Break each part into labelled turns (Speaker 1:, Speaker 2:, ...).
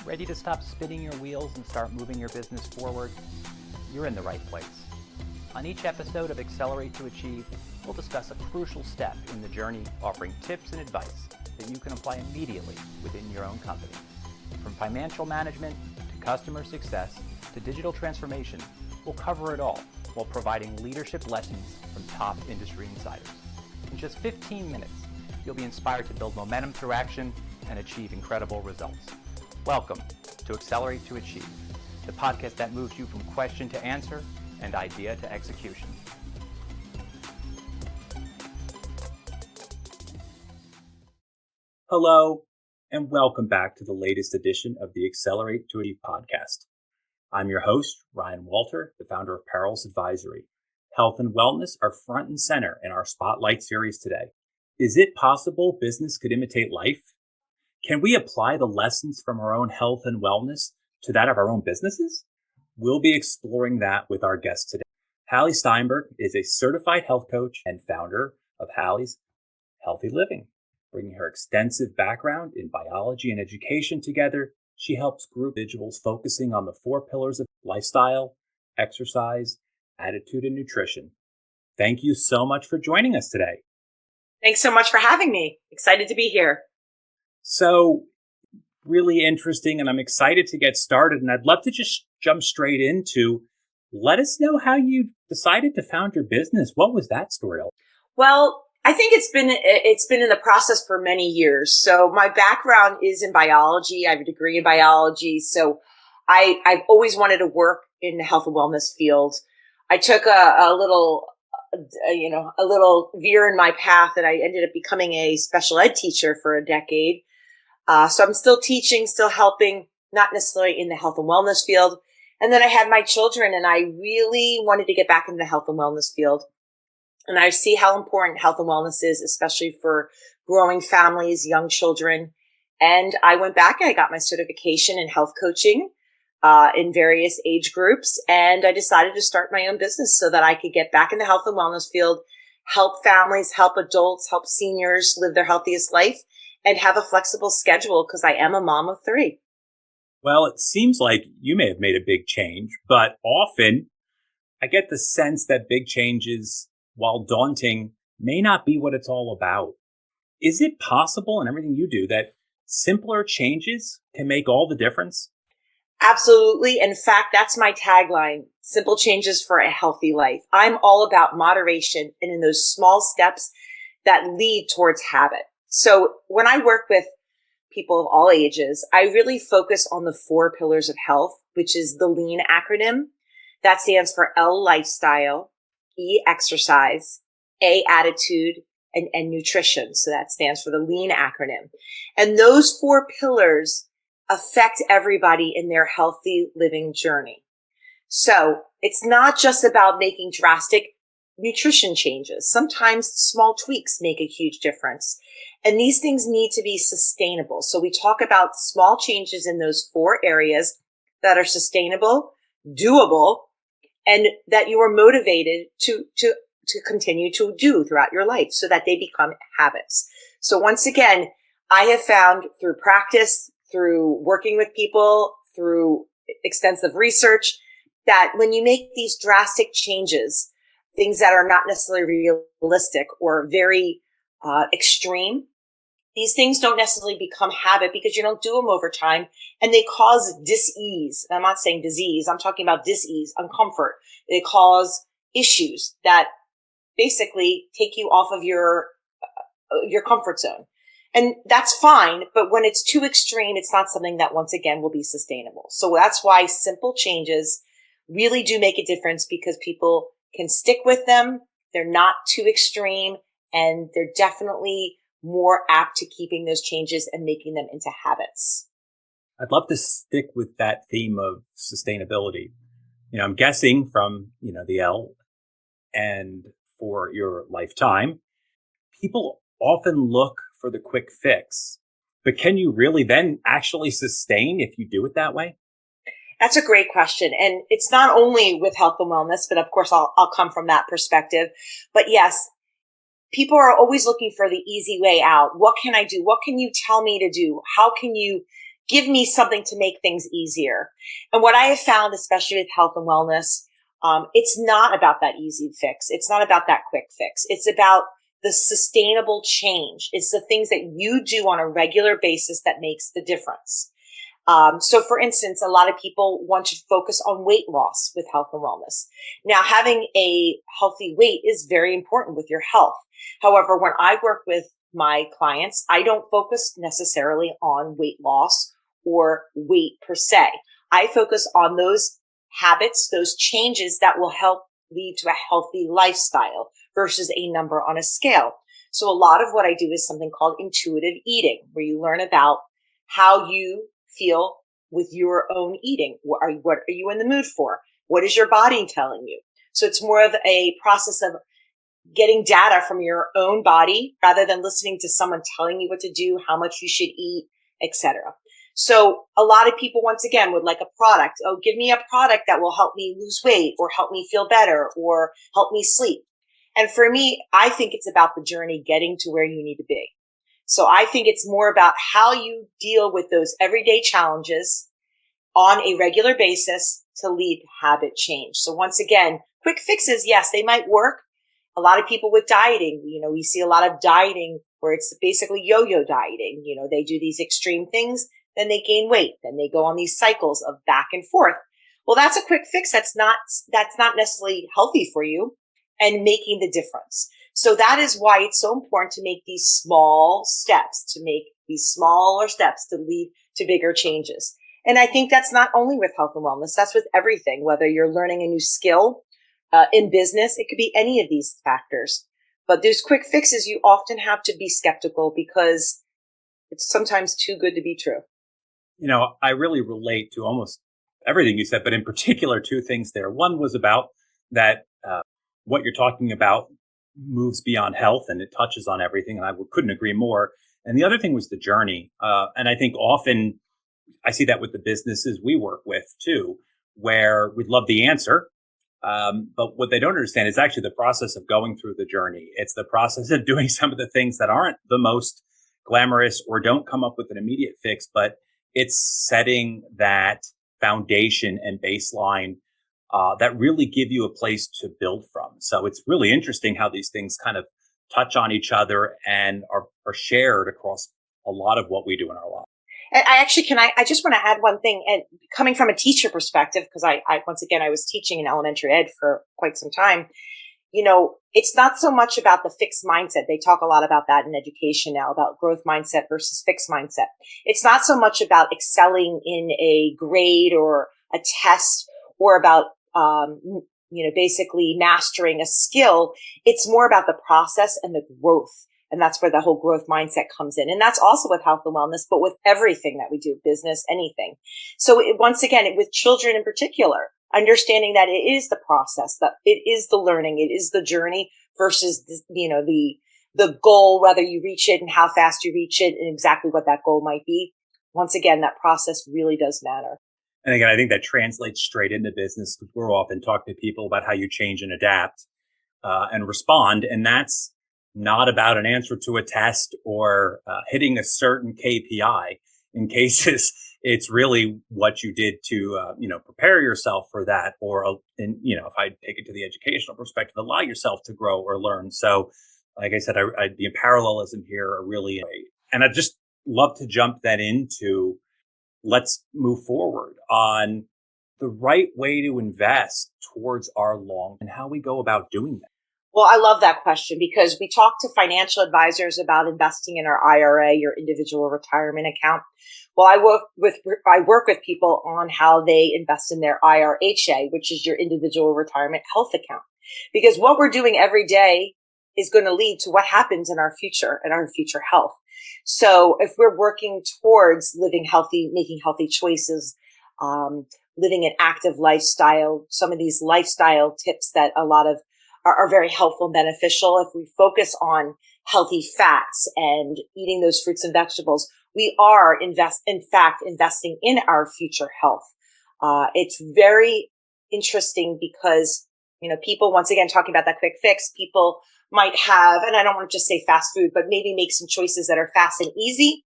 Speaker 1: Ready to stop spinning your wheels and start moving your business forward? You're in the right place. On each episode of Accelerate to Achieve, we'll discuss a crucial step in the journey, offering tips and advice that you can apply immediately within your own company. From financial management to customer success to digital transformation, we'll cover it all while providing leadership lessons from top industry insiders. In just 15 minutes, you'll be inspired to build momentum through action and achieve incredible results. Welcome to Accelerate to Achieve, the podcast that moves you from question to answer and idea to execution.
Speaker 2: Hello, and welcome back to the latest edition of the Accelerate to Achieve podcast. I'm your host, Ryan Walter, the founder of Parrels Advisory. Health and wellness are front and center in our Spotlight series today. Is it possible business could imitate life? Can we apply the lessons from our own health and wellness to that of our own businesses? We'll be exploring that with our guest today. Hallie Steinberg is a certified health coach and founder of Hallie's Healthy Living. Bringing her extensive background in biology and education together, she helps group individuals focusing on the 4 pillars of lifestyle, exercise, attitude, and nutrition. Thank you so much for joining us today.
Speaker 3: Thanks so much for having me. Excited to be here.
Speaker 2: So really interesting, and I'm excited to get started. And I'd love to just jump straight into, let us know how you decided to found your business. What was that story?
Speaker 3: Well, I think it's been in the process for many years. So my background is in biology. I have a degree in biology. So I've always wanted to work in the health and wellness field. I took a little veer in my path, and I ended up becoming a special ed teacher for a decade. So I'm still teaching, still helping, not necessarily in the health and wellness field. And then I had my children, and I really wanted to get back into the health and wellness field. And I see how important health and wellness is, especially for growing families, young children. And I went back and I got my certification in health coaching in various age groups. And I decided to start my own business so that I could get back in the health and wellness field, help families, help adults, help seniors live their healthiest life, and have a flexible schedule because I am a mom of 3.
Speaker 2: Well, it seems like you may have made a big change, but often I get the sense that big changes, while daunting, may not be what it's all about. Is it possible in everything you do that simpler changes can make all the difference?
Speaker 3: Absolutely. In fact, that's my tagline, simple changes for a healthy life. I'm all about moderation and in those small steps that lead towards habit. So when I work with people of all ages, I really focus on the 4 pillars of health, which is the LEAN acronym. That stands for L, lifestyle, E, exercise, A, attitude, and N, nutrition. So that stands for the LEAN acronym. And those 4 pillars affect everybody in their healthy living journey. So it's not just about making drastic nutrition changes. Sometimes small tweaks make a huge difference. And these things need to be sustainable. So we talk about small changes in those 4 areas that are sustainable, doable, and that you are motivated to continue to do throughout your life so that they become habits. So once again, I have found through practice, through working with people, through extensive research, that when you make these drastic changes, things that are not necessarily realistic or very extreme, these things don't necessarily become habit because you don't do them over time, and they cause dis-ease. I'm not saying disease. I'm talking about dis-ease, uncomfort. They cause issues that basically take you off of your comfort zone. And that's fine, but when it's too extreme, it's not something that, once again, will be sustainable. So that's why simple changes really do make a difference because people can stick with them. They're not too extreme, and they're definitely more apt to keeping those changes and making them into habits.
Speaker 2: I'd love to stick with that theme of sustainability. I'm guessing from, the L and for your lifetime, people often look for the quick fix, but can you really then actually sustain if you do it that way?
Speaker 3: That's a great question. And it's not only with health and wellness, but of course I'll come from that perspective. But yes, people are always looking for the easy way out. What can I do? What can you tell me to do? How can you give me something to make things easier. And what I have found, especially with health and wellness, it's not about that easy fix. It's not about that quick fix. It's about the sustainable change. It's the things that you do on a regular basis that makes the difference. So for instance, a lot of people want to focus on weight loss with health and wellness. Now, having a healthy weight is very important with your health. However, when I work with my clients, I don't focus necessarily on weight loss or weight per se. I focus on those habits, those changes that will help lead to a healthy lifestyle versus a number on a scale. So a lot of what I do is something called intuitive eating, where you learn about how you feel with your own eating. What are you in the mood for? What is your body telling you? So it's more of a process of getting data from your own body rather than listening to someone telling you what to do, how much you should eat, etc. So a lot of people, once again, would like a product. Oh, give me a product that will help me lose weight or help me feel better or help me sleep. And for me, I think it's about the journey getting to where you need to be. So I think it's more about how you deal with those everyday challenges on a regular basis to lead habit change. So once again, quick fixes, yes, they might work. A lot of people with dieting, we see a lot of dieting where it's basically yo-yo dieting. They do these extreme things, then they gain weight, then they go on these cycles of back and forth. Well, that's a quick fix. That's not necessarily healthy for you and making the difference. So that is why it's so important to make these smaller steps to lead to bigger changes. And I think that's not only with health and wellness, that's with everything, whether you're learning a new skill in business, it could be any of these factors. But those quick fixes, you often have to be skeptical because it's sometimes too good to be true.
Speaker 2: I really relate to almost everything you said, but in particular, two things there. One was about that what you're talking about moves beyond health and it touches on everything. And I couldn't agree more. And the other thing was the journey. And I think often I see that with the businesses we work with too, where we'd love the answer. But what they don't understand is actually the process of going through the journey. It's the process of doing some of the things that aren't the most glamorous or don't come up with an immediate fix, but it's setting that foundation and baseline that really give you a place to build from. So it's really interesting how these things kind of touch on each other and are shared across a lot of what we do in our lives.
Speaker 3: And I just want to add one thing, and coming from a teacher perspective, because I once again, I was teaching in elementary ed for quite some time. It's not so much about the fixed mindset. They talk a lot about that in education now, about growth mindset versus fixed mindset. It's not so much about excelling in a grade or a test or about, basically mastering a skill. It's more about the process and the growth. And that's where the whole growth mindset comes in. And that's also with health and wellness, but with everything that we do, business, anything. So once again, with children in particular, understanding that it is the process, that it is the learning, it is the journey versus, the goal, whether you reach it and how fast you reach it and exactly what that goal might be. Once again, that process really does matter.
Speaker 2: And again, I think that translates straight into business because we're often talking to people about how you change and adapt and respond. And that's not about an answer to a test or hitting a certain KPI. In cases, it's really what you did to, prepare yourself for that. Or, if I take it to the educational perspective, allow yourself to grow or learn. So, like I said, the parallelism here are really great. And I'd just love to jump that into let's move forward on the right way to invest towards our long and how we go about doing that.
Speaker 3: Well, I love that question because we talk to financial advisors about investing in our IRA, your individual retirement account. Well, I work with people on how they invest in their IRHA, which is your individual retirement health account. Because what we're doing every day is going to lead to what happens in our future and our future health. So if we're working towards living healthy, making healthy choices, living an active lifestyle, some of these lifestyle tips that a lot of are very helpful and beneficial. If we focus on healthy fats and eating those fruits and vegetables, we are in fact investing in our future health. It's very interesting because, people, once again, talking about that quick fix, people might have, and I don't want to just say fast food, but maybe make some choices that are fast and easy.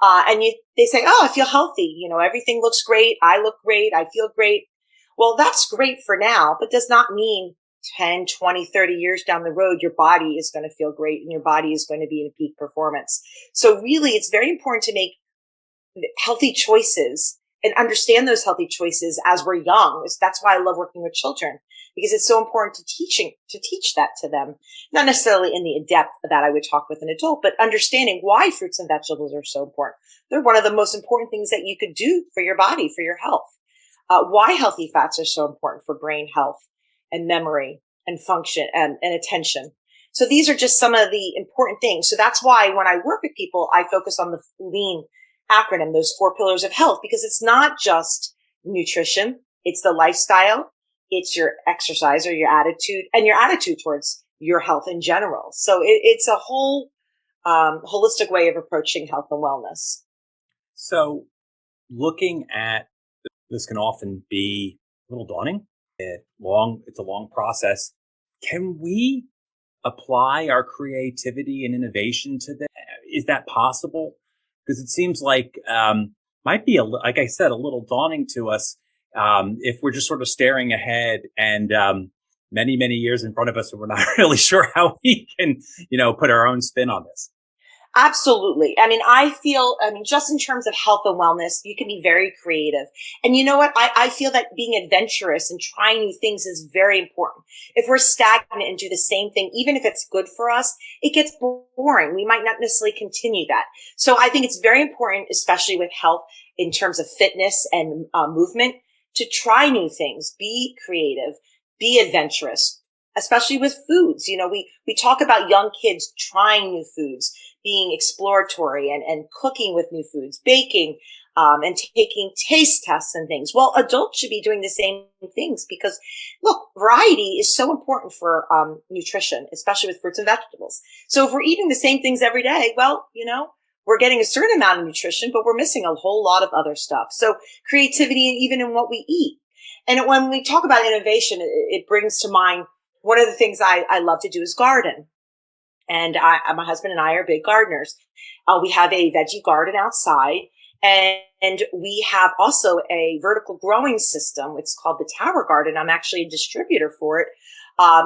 Speaker 3: They say, oh, I feel healthy. Everything looks great. I look great. I feel great. Well, that's great for now, but does not mean 10, 20, 30 years down the road, your body is going to feel great and your body is going to be in peak performance. So really, it's very important to make healthy choices and understand those healthy choices as we're young. That's why I love working with children, because it's so important to teach that to them. Not necessarily in the depth that I would talk with an adult, but understanding why fruits and vegetables are so important. They're one of the most important things that you could do for your body, for your health. Why healthy fats are so important for brain health and memory and function and attention. So these are just some of the important things. So that's why when I work with people, I focus on the LEAN acronym, those 4 pillars of health, because it's not just nutrition. It's the lifestyle. It's your exercise or your attitude and your attitude towards your health in general. So it's a whole holistic way of approaching health and wellness.
Speaker 2: So looking at this can often be a little daunting. It's a long process. Can we apply our creativity and innovation to that? Is that possible? Because it seems like might be like I said, a little daunting to us if we're just sort of staring ahead and many years in front of us, and we're not really sure how we can put our own spin on this.
Speaker 3: Absolutely. Just in terms of health and wellness, you can be very creative. And you know what? I feel that being adventurous and trying new things is very important. If we're stagnant and do the same thing, even if it's good for us, it gets boring. We might not necessarily continue that. So I think it's very important, especially with health in terms of fitness and movement, to try new things, be creative, be adventurous, especially with foods. We talk about young kids trying new foods, being exploratory and cooking with new foods, baking, and taking taste tests and things. Well, adults should be doing the same things because look, variety is so important for nutrition, especially with fruits and vegetables. So if we're eating the same things every day, well, we're getting a certain amount of nutrition, but we're missing a whole lot of other stuff. So creativity, even in what we eat. And when we talk about innovation, it brings to mind one of the things I love to do is garden. And my husband and I are big gardeners. We have a veggie garden outside, and we have also a vertical growing system. It's called the Tower Garden. I'm actually a distributor for it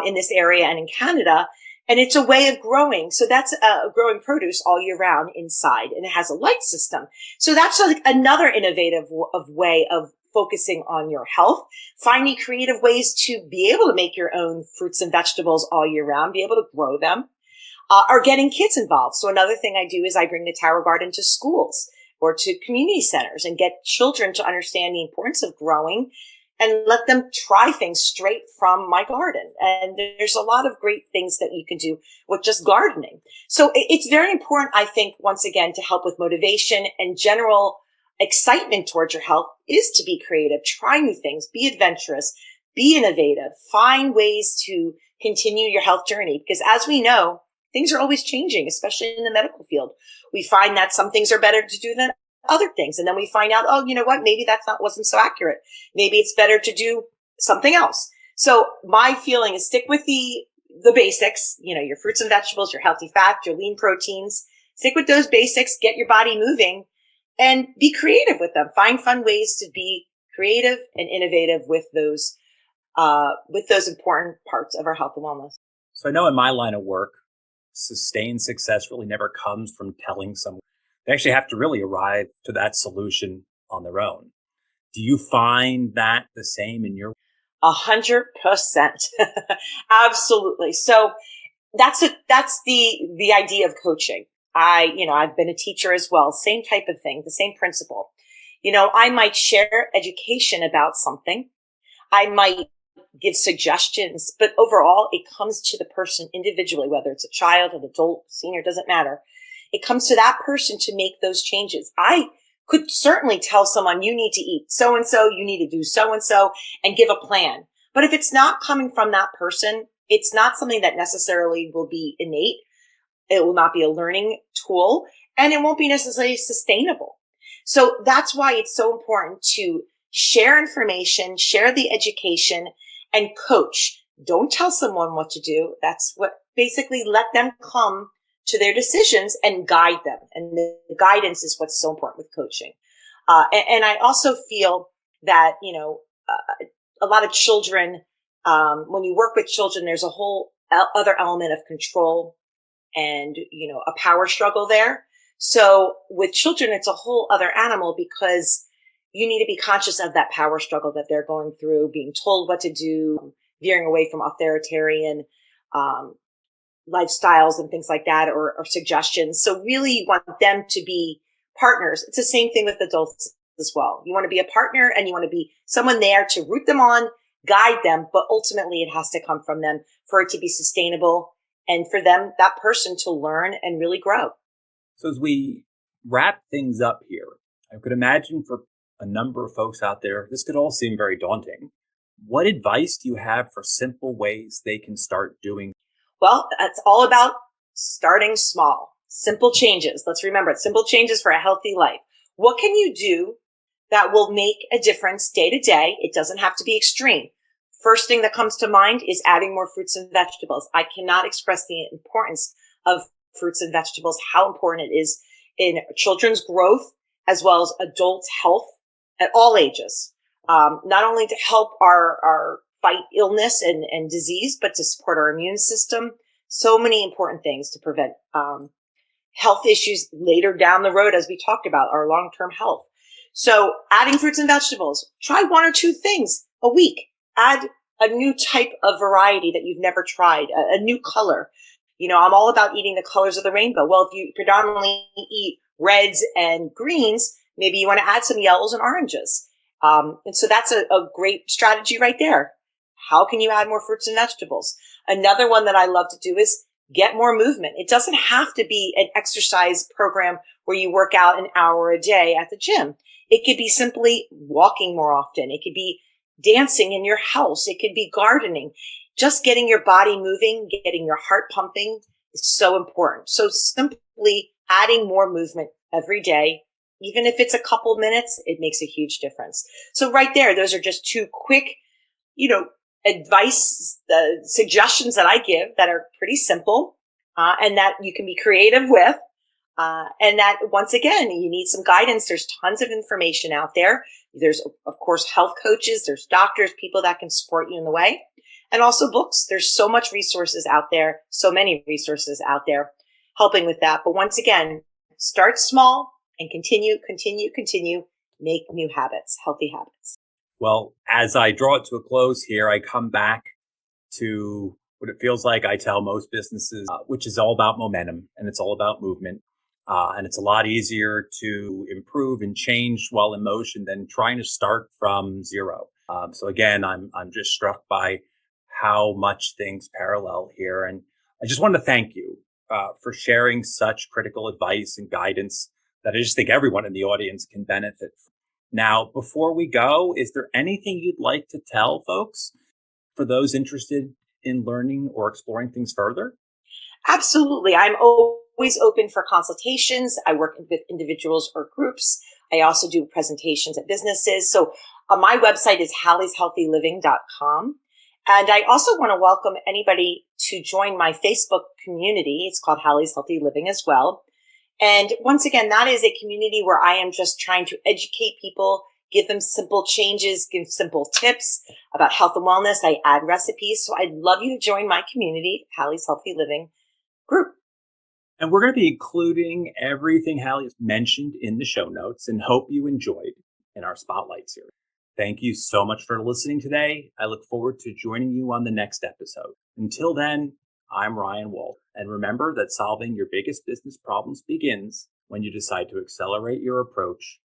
Speaker 3: in this area and in Canada. And it's a way of growing. So that's growing produce all year round inside, and it has a light system. So that's like another innovative way of focusing on your health, finding creative ways to be able to make your own fruits and vegetables all year round, be able to grow them, or getting kids involved. So another thing I do is I bring the Tower Garden to schools or to community centers and get children to understand the importance of growing and let them try things straight from my garden. And there's a lot of great things that you can do with just gardening. So it's very important, I think, once again, to help with motivation and general excitement towards your health is to be creative, try new things, be adventurous, be innovative, find ways to continue your health journey. Because as we know, things are always changing, especially in the medical field. We find that some things are better to do than other things. And then we find out, oh, you know what? Maybe wasn't so accurate. Maybe it's better to do something else. So my feeling is stick with the basics, your fruits and vegetables, your healthy fats, your lean proteins, stick with those basics, get your body moving and be creative with them. Find fun ways to be creative and innovative with those important parts of our health and wellness.
Speaker 2: So I know in my line of work, sustained success really never comes from telling someone. They actually have to really arrive to that solution on their own. Do you find that the same in your?
Speaker 3: 100%. Absolutely. So that's the idea of coaching. I've been a teacher as well. Same type of thing, the same principle. I might share education about something. I might give suggestions, but overall it comes to the person individually, whether it's a child, an adult, senior, doesn't matter. It comes to that person to make those changes. I could certainly tell someone you need to eat so-and-so, you need to do so-and-so and give a plan. But if it's not coming from that person, it's not something that necessarily will be innate. It will not be a learning tool and it won't be necessarily sustainable. So that's why it's so important to share information, share the education and coach. Don't tell someone what to do. That's what basically let them come to their decisions and guide them. And the guidance is what's so important with coaching. And I also feel that, a lot of children, when you work with children, there's a whole other element of control and, a power struggle there. So with children, it's a whole other animal because you need to be conscious of that power struggle that they're going through, being told what to do, veering away from authoritarian lifestyles and things like that, or suggestions. So really you want them to be partners. It's the same thing with adults as well. You want to be a partner and you want to be someone there to root them on, guide them, but ultimately it has to come from them for it to be sustainable and for them, that person, to learn and really grow.
Speaker 2: So as we wrap things up here, I could imagine for a number of folks out there, this could all seem very daunting. What advice do you have for simple ways they can start doing?
Speaker 3: Well, that's all about starting small. Simple changes. Let's remember it. Simple changes for a healthy life. What can you do that will make a difference day to day? It doesn't have to be extreme. First thing that comes to mind is adding more fruits and vegetables. I cannot express the importance of fruits and vegetables, how important it is in children's growth as well as adults' health at all ages. Not only to help our fight illness and disease, but to support our immune system. So many important things to prevent health issues later down the road, as we talked about, our long-term health. So adding fruits and vegetables, try one or two things a week. Add a new type of variety that you've never tried, a new color. I'm all about eating the colors of the rainbow. Well, if you predominantly eat reds and greens, maybe you want to add some yellows and oranges. And so that's a great strategy right there. How can you add more fruits and vegetables? Another one that I love to do is get more movement. It doesn't have to be an exercise program where you work out an hour a day at the gym. It could be simply walking more often. It could be dancing in your house. It could be gardening. Just getting your body moving, getting your heart pumping is so important. So simply adding more movement every day, even if it's a couple minutes, it makes a huge difference. So right there, those are just two quick, advice, suggestions that I give that are pretty simple, and that you can be creative with. And that once again, you need some guidance. There's tons of information out there. There's, of course, health coaches, there's doctors, people that can support you in the way, and also books. There's so much resources out there, so many resources out there helping with that. But once again, start small and continue, make new habits, healthy habits.
Speaker 2: Well, as I draw it to a close here, I come back to what it feels like I tell most businesses, which is all about momentum and it's all about movement. And it's a lot easier to improve and change while in motion than trying to start from zero. So again, I'm just struck by how much things parallel here. And I just want to thank you for sharing such critical advice and guidance that I just think everyone in the audience can benefit from. Now, before we go, is there anything you'd like to tell folks for those interested in learning or exploring things further?
Speaker 3: Absolutely. I'm always open for consultations. I work with individuals or groups. I also do presentations at businesses. So my website is hallieshealthyliving.com. And I also want to welcome anybody to join my Facebook community. It's called Hallie's Healthy Living as well. And once again, that is a community where I am just trying to educate people, give them simple changes, give simple tips about health and wellness. I add recipes. So I'd love you to join my community, Hallie's Healthy Living group.
Speaker 2: And we're going to be including everything Hallie has mentioned in the show notes and hope you enjoyed in our Spotlight series. Thank you so much for listening today. I look forward to joining you on the next episode. Until then, I'm Ryan Walt. And remember that solving your biggest business problems begins when you decide to accelerate your approach.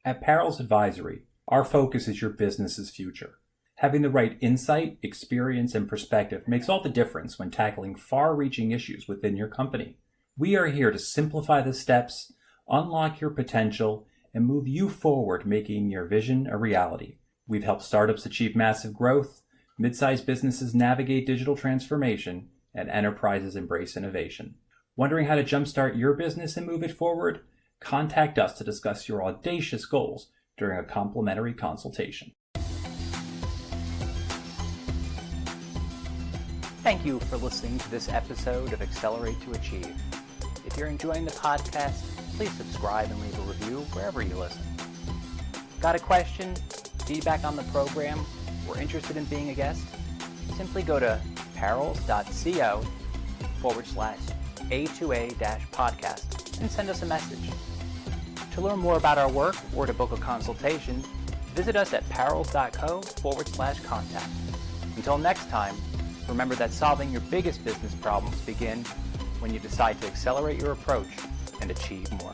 Speaker 1: At Parrels Advisory, our focus is your business's future. Having the right insight, experience, and perspective makes all the difference when tackling far-reaching issues within your company. We are here to simplify the steps, unlock your potential, and move you forward, making your vision a reality. We've helped startups achieve massive growth, mid-sized businesses navigate digital transformation, and enterprises embrace innovation. Wondering how to jumpstart your business and move it forward? Contact us to discuss your audacious goals during a complimentary consultation. Thank you for listening to this episode of Accelerate to Achieve. If you're enjoying the podcast, please subscribe and leave a review wherever you listen. Got a question, feedback on the program, or interested in being a guest? Simply go to parrels.co/A2A-podcast and send us a message. To learn more about our work or to book a consultation, visit us at parrels.co/contact. Until next time, remember that solving your biggest business problems begin when you decide to accelerate your approach and achieve more.